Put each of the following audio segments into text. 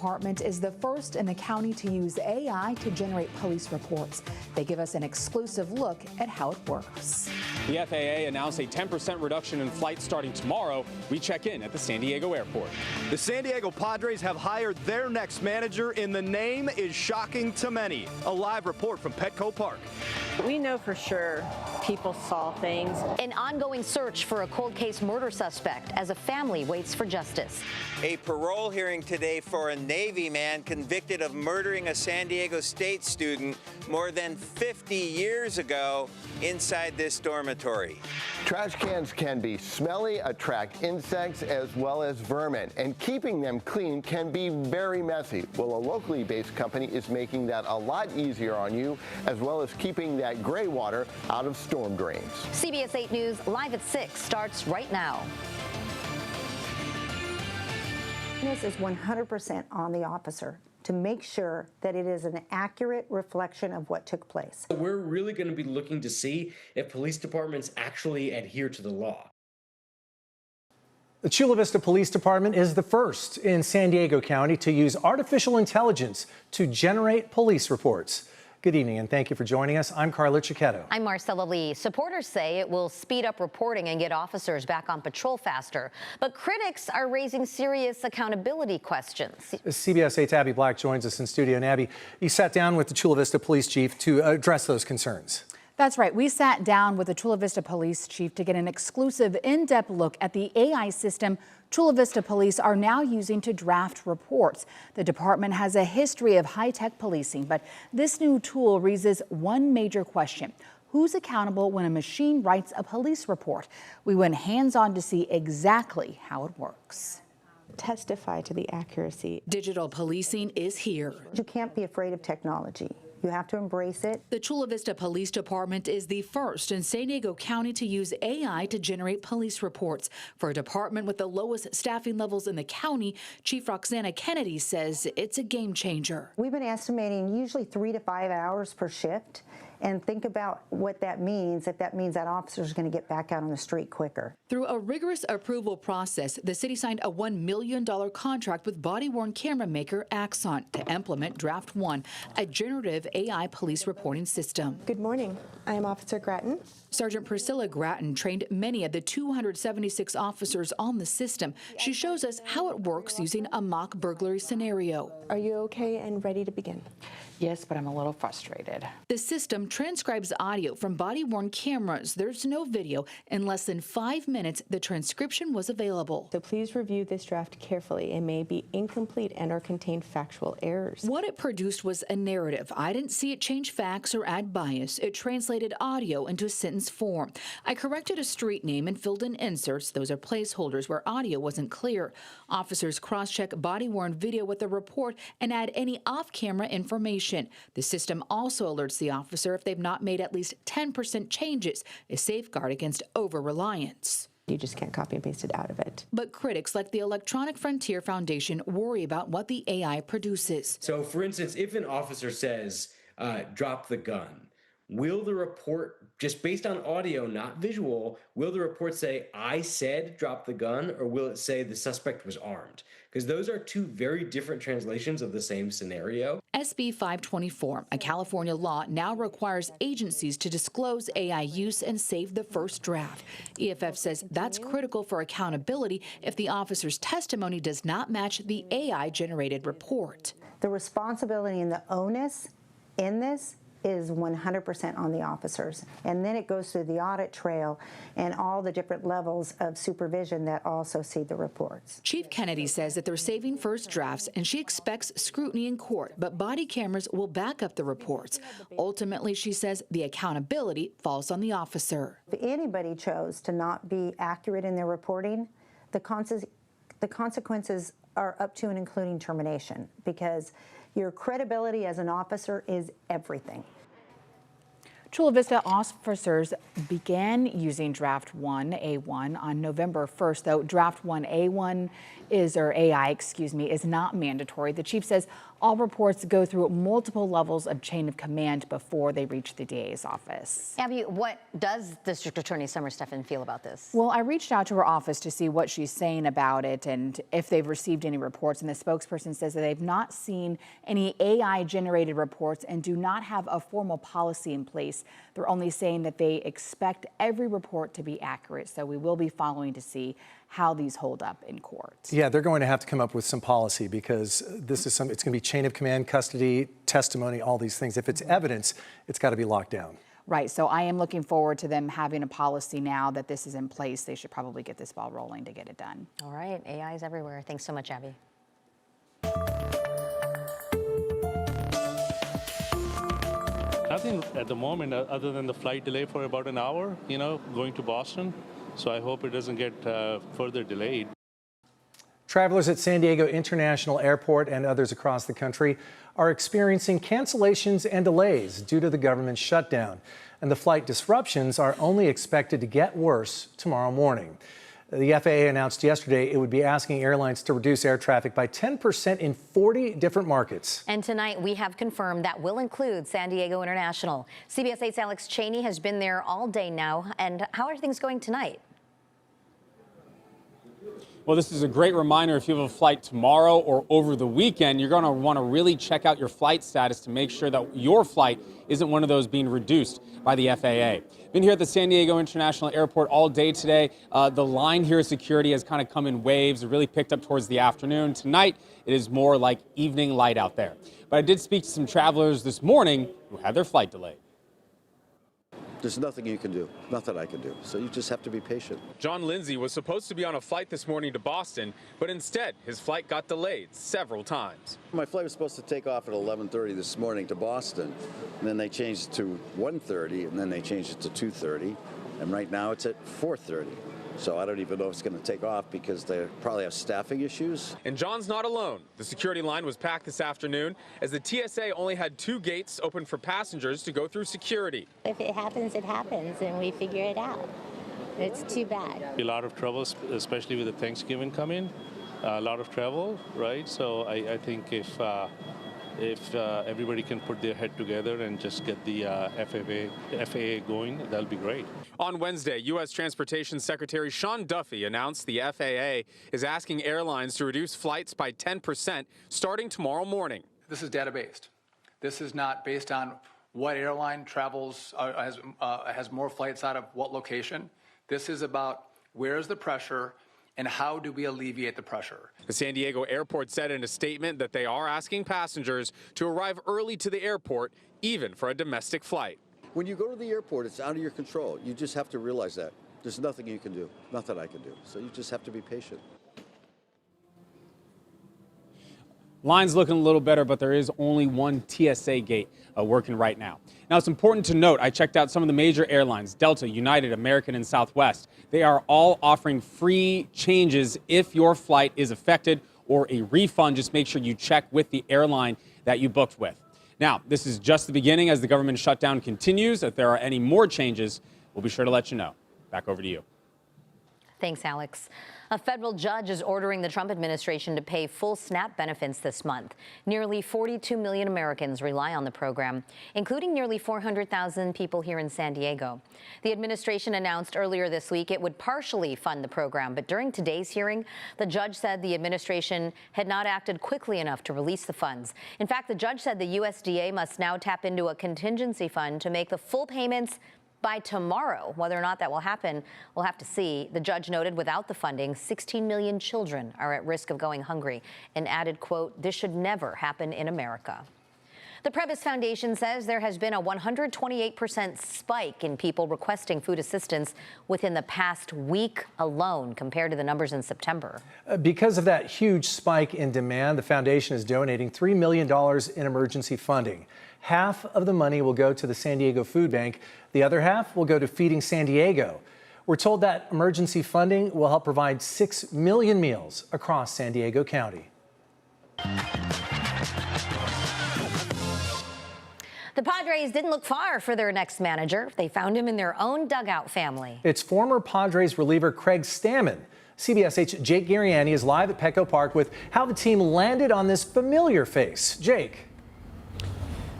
Department is the first in the county to use AI to generate police reports. They give us an exclusive look at how it works. The FAA announced a 10% reduction in flights starting tomorrow. We check in at the San Diego airport. The San Diego Padres have hired their next manager, and the name is shocking to many. A live report from Petco Park. We know for sure people saw things. An ongoing search for a cold case murder suspect as a family waits for justice. A parole hearing today for a Navy man convicted of murdering a San Diego State student more than 50 years ago inside this dormitory. Trash cans can be smelly, attract insects as well as vermin, and keeping them clean can be very messy. Well, a locally based company is making that a lot easier on you, as well as keeping that gray water out of storm drains. CBS 8 News Live at 6 starts right now. This is 100% on the officer to make sure that it is an accurate reflection of what took place. We're really going to be looking to see if police departments actually adhere to the law. The Chula Vista Police Department is the first in San Diego County to use artificial intelligence to generate police reports. Good evening, and thank you for joining us. I'm Carla Cicchetto. I'm Marcella Lee. Supporters say it will speed up reporting and get officers back on patrol faster. But critics are raising serious accountability questions. CBS 8's Abby Black joins us in studio. And Abby, you sat down with the Chula Vista Police Chief to address those concerns. That's right. We sat down with the Chula Vista Police Chief to get an exclusive in-depth look at the AI system Chula Vista Police are now using to draft reports. The department has a history of high-tech policing, but this new tool raises one major question. Who's accountable when a machine writes a police report? We went hands-on to see exactly how it works. Testify to the accuracy. Digital policing is here. You can't be afraid of technology. You have to embrace it. The Chula Vista Police Department is the first in San Diego County to use AI to generate police reports. For a department with the lowest staffing levels in the county, Chief Roxana Kennedy says it's a game changer. We've been estimating usually 3 to 5 hours per shift. And think about what that means, if that means that officer is going to get back out on the street quicker. Through a rigorous approval process, the city signed a $1 million contract with body-worn camera maker Axon to implement Draft 1, a generative AI police reporting system. Good morning. I am Officer Grattan. Sergeant Priscilla Grattan trained many of the 276 officers on the system. She shows us how it works using a mock burglary scenario. Are you okay and ready to begin? Yes, but I'm a little frustrated. The system transcribes audio from body-worn cameras. There's no video. In less than 5 minutes, the transcription was available. So please review this draft carefully. It may be incomplete and or contain factual errors. What it produced was a narrative. I didn't see it change facts or add bias. It translated audio into a sentence form. I corrected a street name and filled in inserts. Those are placeholders where audio wasn't clear. Officers cross-check body-worn video with the report and add any off-camera information. The system also alerts the officer if they've not made at least 10% changes, a safeguard against over-reliance. You just can't copy and paste it out of it. But critics like the Electronic Frontier Foundation worry about what the AI produces. So, for instance, if an officer says, drop the gun, will the report, just based on audio, not visual, will the report say, I said drop the gun, or will it say the suspect was armed? Because those are two very different translations of the same scenario. SB 524, a California law, now requires agencies to disclose AI use and save the first draft. EFF says that's critical for accountability if the officer's testimony does not match the AI-generated report. The responsibility and the onus in this is 100% on the officers. And then it goes through the audit trail and all the different levels of supervision that also see the reports. Chief Kennedy says that they're saving first drafts and she expects scrutiny in court, but body cameras will back up the reports. Ultimately, she says the accountability falls on the officer. If anybody chose to not be accurate in their reporting, the consequences are up to and including termination, because your credibility as an officer is everything. Chula Vista officers began using Draft 1A1 on November 1st, though Draft 1A1 AI, is not mandatory. The chief says all reports go through multiple levels of chain of command before they reach the DA's office. Abby, what does District Attorney Summer Stephan feel about this? Well, I reached out to her office to see what she's saying about it and if they've received any reports. And the spokesperson says that they've not seen any AI-generated reports and do not have a formal policy in place. They're only saying that they expect every report to be accurate. So we will be following to see how these hold up in court. Yeah, they're going to have to come up with some policy because this is it's going to be chain of command, custody, testimony, all these things. If it's evidence, it's got to be locked down. Right, so I am looking forward to them having a policy now that this is in place. They should probably get this ball rolling to get it done. All right, AI is everywhere. Thanks so much, Abby. Nothing at the moment other than the flight delay for about an hour, going to Boston. So I hope it doesn't get further delayed. Travelers at San Diego International Airport and others across the country are experiencing cancellations and delays due to the government shutdown. And the flight disruptions are only expected to get worse tomorrow morning. The FAA announced yesterday it would be asking airlines to reduce air traffic by 10% in 40 different markets. And tonight we have confirmed that will include San Diego International. CBS 8's Alex Cheney has been there all day now. And how are things going tonight? Well, this is a great reminder. If you have a flight tomorrow or over the weekend, you're going to want to really check out your flight status to make sure that your flight isn't one of those being reduced by the FAA. Been here at the San Diego International Airport all day today. The line here at security has kind of come in waves. It really picked up towards the afternoon. Tonight, it is more like evening light out there. But I did speak to some travelers this morning who had their flight delayed. There's nothing you can do, nothing I can do. So you just have to be patient. John Lindsay was supposed to be on a flight this morning to Boston, but instead his flight got delayed several times. My flight was supposed to take off at 11:30 this morning to Boston, and then they changed it to 1:30, and then they changed it to 2:30, and right now it's at 4:30. So I don't even know if it's going to take off because they probably have staffing issues. And John's not alone. The security line was packed this afternoon as the TSA only had 2 gates open for passengers to go through security. If it happens, and we figure it out. It's too bad. A lot of trouble, especially with the Thanksgiving coming. A lot of travel, right? So I think if everybody can put their head together and just get the FAA going, that'll be great. On Wednesday, U.S. Transportation Secretary Sean Duffy announced the FAA is asking airlines to reduce flights by 10% starting tomorrow morning. This is data-based. This is not based on what airline travels, has more flights out of what location. This is about where is the pressure and how do we alleviate the pressure. The San Diego airport said in a statement that they are asking passengers to arrive early to the airport, even for a domestic flight. When you go to the airport, it's out of your control. You just have to realize that. There's nothing you can do, nothing I can do. So you just have to be patient. Line's looking a little better, but there is only one TSA gate working right now. Now, it's important to note, I checked out some of the major airlines, Delta, United, American, and Southwest. They are all offering free changes if your flight is affected or a refund. Just make sure you check with the airline that you booked with. Now, this is just the beginning as the government shutdown continues. If there are any more changes, we'll be sure to let you know. Back over to you. Thanks, Alex. A federal judge is ordering the Trump administration to pay full SNAP benefits this month. Nearly 42 million Americans rely on the program, including nearly 400,000 people here in San Diego. The administration announced earlier this week it would partially fund the program, but during today's hearing, the judge said the administration had not acted quickly enough to release the funds. In fact, the judge said the USDA must now tap into a contingency fund to make the full payments by tomorrow. Whether or not that will happen, we'll have to see. The judge noted without the funding, 16 million children are at risk of going hungry and added, quote, "This should never happen in America." The Previs Foundation says there has been a 128% spike in people requesting food assistance within the past week alone compared to the numbers in September. Because of that huge spike in demand, the foundation is donating $3 million in emergency funding. Half of the money will go to the San Diego Food Bank. The other half will go to Feeding San Diego. We're told that emergency funding will help provide 6 million meals across San Diego County. The Padres didn't look far for their next manager. They found him in their own dugout family. It's former Padres reliever Craig Stammen. CBS 8's Jake Garriani is live at Petco Park with how the team landed on this familiar face. Jake.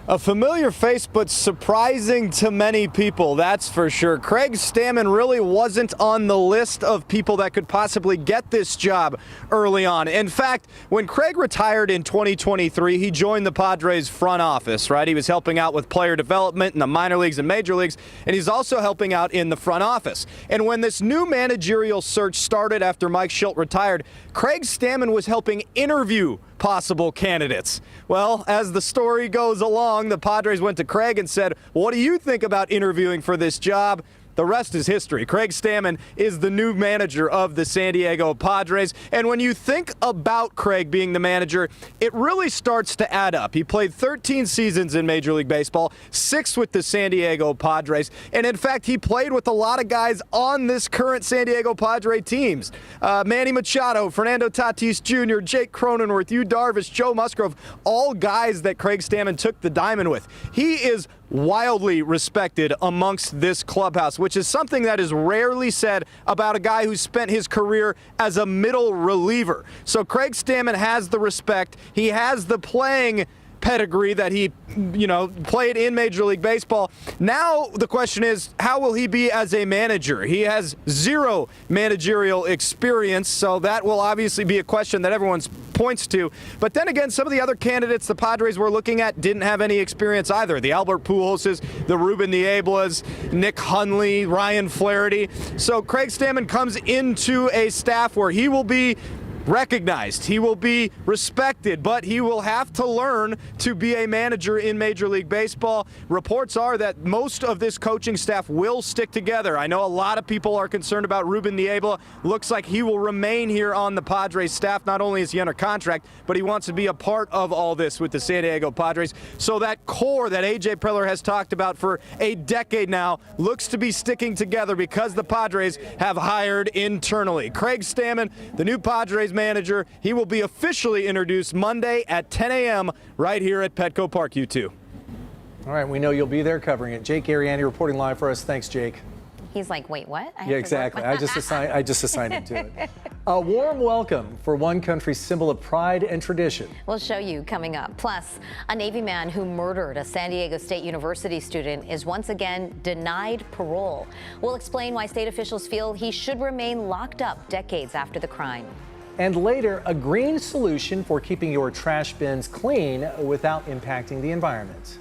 A familiar face, but surprising to many people, that's for sure. Craig Stammen really wasn't on the list of people that could possibly get this job early on. In fact, when Craig retired in 2023, he joined the Padres front office, right? He was helping out with player development in the minor leagues and major leagues, and he's also helping out in the front office. And when this new managerial search started after Mike Shildt retired, Craig Stammen was helping interview possible candidates. Well, as the story goes along, the Padres went to Craig and said, "What do you think about interviewing for this job?" The rest is history. Craig Stammen is the new manager of the San Diego Padres. And when you think about Craig being the manager, it really starts to add up. He played 13 seasons in Major League Baseball, 6 with the San Diego Padres. And in fact, he played with a lot of guys on this current San Diego Padre teams. Manny Machado, Fernando Tatis Jr., Jake Cronenworth, Yu Darvish, Joe Musgrove, all guys that Craig Stammen took the diamond with. He is wildly respected amongst this clubhouse, which is something that is rarely said about a guy who spent his career as a middle reliever. So Craig Stammen has the respect. He has the playing pedigree that he, played in Major League Baseball. Now the question is, how will he be as a manager? He has 0 managerial experience, so that will obviously be a question that everyone points to. But then again, some of the other candidates the Padres were looking at didn't have any experience either. The Albert Pujolses, the Ruben Nieblas, Nick Hundley, Ryan Flaherty. So Craig Stammen comes into a staff where he will be recognized, he will be respected, but he will have to learn to be a manager in Major League Baseball. Reports are that most of this coaching staff will stick together. I know a lot of people are concerned about Ruben Niebla. Looks like he will remain here on the Padres staff. Not only is he under contract, but he wants to be a part of all this with the San Diego Padres. So that core that A.J. Preller has talked about for a decade now looks to be sticking together because the Padres have hired internally. Craig Stammen, the new Padres manager, he will be officially introduced Monday at 10 a.m. right here at Petco Park, U2. All right, we know you'll be there covering it. Jake Garriani reporting live for us. Thanks, Jake. He's like, wait, what? Yeah, exactly. I just assigned him to it. A warm welcome for one country's symbol of pride and tradition. We'll show you coming up. Plus, a Navy man who murdered a San Diego State University student is once again denied parole. We'll explain why state officials feel he should remain locked up decades after the crime. And later, a green solution for keeping your trash bins clean without impacting the environment.